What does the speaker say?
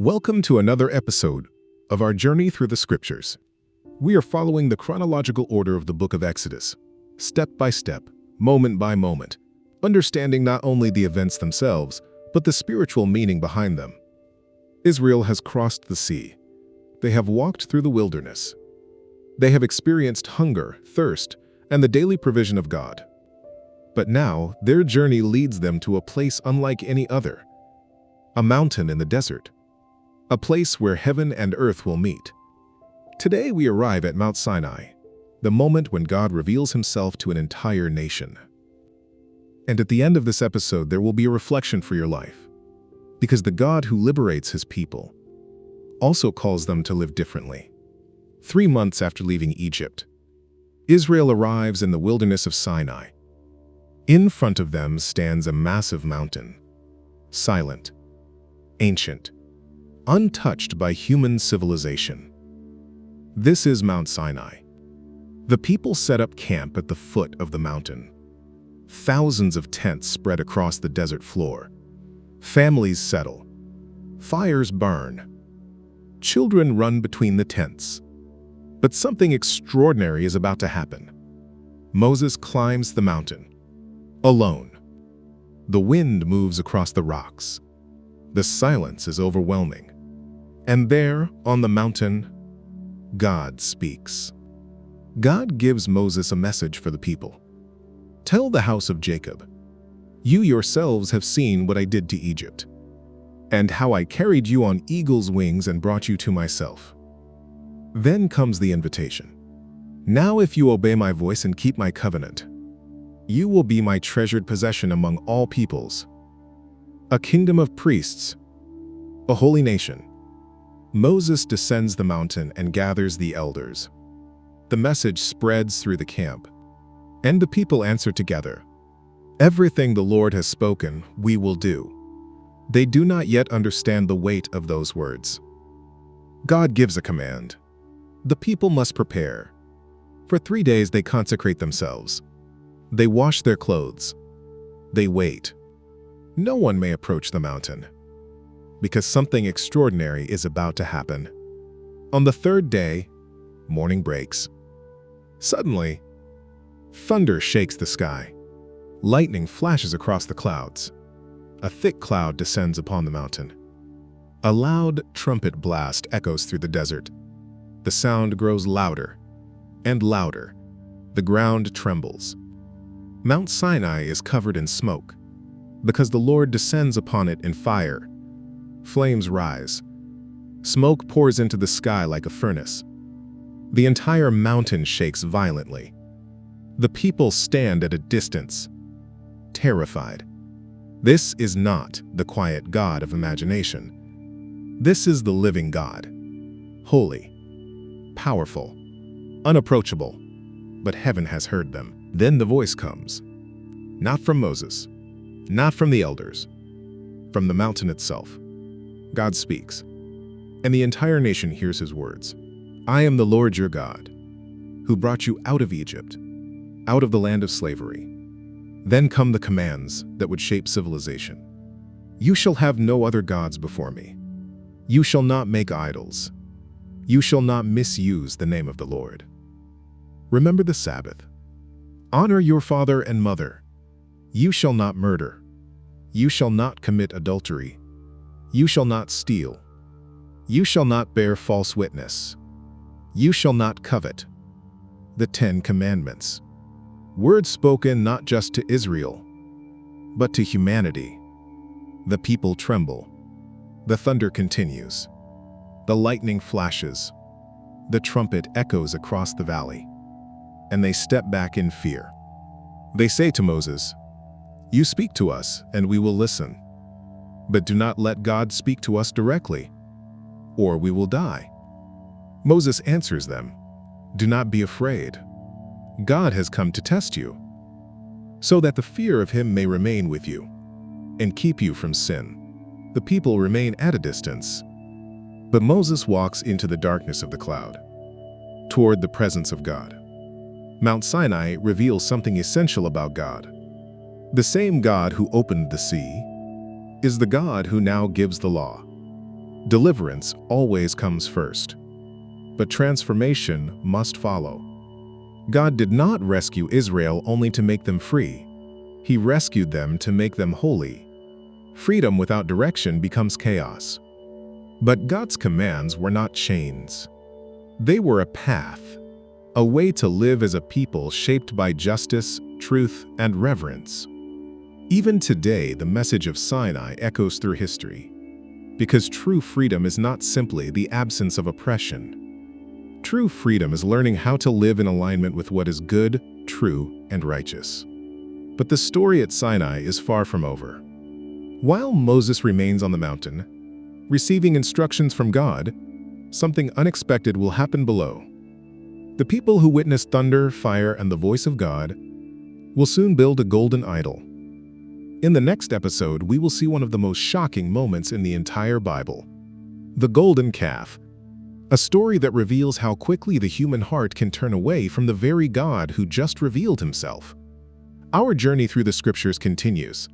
Welcome to another episode of our journey through the Scriptures. We are following the chronological order of the book of Exodus, step by step, moment by moment, understanding not only the events themselves, but the spiritual meaning behind them. Israel has crossed the sea. They have walked through the wilderness. They have experienced hunger, thirst, and the daily provision of God. But now, their journey leads them to a place unlike any other, a mountain in the desert. A place where heaven and earth will meet. Today we arrive at Mount Sinai, the moment when God reveals himself to an entire nation. And at the end of this episode, there will be a reflection for your life, because the God who liberates his people also calls them to live differently. 3 months after leaving Egypt, Israel arrives in the wilderness of Sinai. In front of them stands a massive mountain, silent, ancient, untouched by human civilization. This is Mount Sinai. The people set up camp at the foot of the mountain. Thousands of tents spread across the desert floor. Families settle. Fires burn. Children run between the tents. But something extraordinary is about to happen. Moses climbs the mountain, alone. The wind moves across the rocks. The silence is overwhelming. And there, on the mountain, God speaks. God gives Moses a message for the people. Tell the house of Jacob, you yourselves have seen what I did to Egypt, and how I carried you on eagle's wings and brought you to myself. Then comes the invitation. Now if you obey my voice and keep my covenant, you will be my treasured possession among all peoples, a kingdom of priests, a holy nation. Moses descends the mountain and gathers the elders. The message spreads through the camp, and the people answer together, "Everything the Lord has spoken, we will do." They do not yet understand the weight of those words. God gives a command. The people must prepare. For 3 days they consecrate themselves. They wash their clothes. They wait. No one may approach the mountain, because something extraordinary is about to happen. On the 3rd day, morning breaks. Suddenly, thunder shakes the sky. Lightning flashes across the clouds. A thick cloud descends upon the mountain. A loud trumpet blast echoes through the desert. The sound grows louder and louder. The ground trembles. Mount Sinai is covered in smoke, because the Lord descends upon it in fire. Flames rise. Smoke pours into the sky like a furnace. The entire mountain shakes violently. The people stand at a distance, terrified. This is not the quiet God of imagination. This is the living God, holy, powerful, unapproachable. But heaven has heard them. Then the voice comes, not from Moses, not from the elders, from the mountain itself. God speaks, and the entire nation hears his words. "I am the Lord your God, who brought you out of Egypt, out of the land of slavery." Then come the commands that would shape civilization. "You shall have no other gods before me. You shall not make idols. You shall not misuse the name of the Lord. Remember the Sabbath. Honor your father and mother. You shall not murder. You shall not commit adultery. You shall not steal. You shall not bear false witness. You shall not covet." The 10 Commandments. Words spoken not just to Israel, but to humanity. The people tremble. The thunder continues. The lightning flashes. The trumpet echoes across the valley. And they step back in fear. They say to Moses, "You speak to us, and we will listen. But do not let God speak to us directly, or we will die." Moses answers them, "Do not be afraid. God has come to test you, so that the fear of him may remain with you, and keep you from sin." The people remain at a distance, but Moses walks into the darkness of the cloud, toward the presence of God. Mount Sinai reveals something essential about God. The same God who opened the sea is the God who now gives the law. Deliverance always comes first, but transformation must follow. God did not rescue Israel only to make them free. He rescued them to make them holy. Freedom without direction becomes chaos. But God's commands were not chains. They were a path, a way to live as a people shaped by justice, truth, and reverence. Even today, the message of Sinai echoes through history, because true freedom is not simply the absence of oppression. True freedom is learning how to live in alignment with what is good, true, and righteous. But the story at Sinai is far from over. While Moses remains on the mountain, receiving instructions from God, something unexpected will happen below. The people who witnessed thunder, fire, and the voice of God will soon build a golden idol. In the next episode, we will see one of the most shocking moments in the entire Bible: the golden calf, a story that reveals how quickly the human heart can turn away from the very God who just revealed himself. Our journey through the scriptures continues,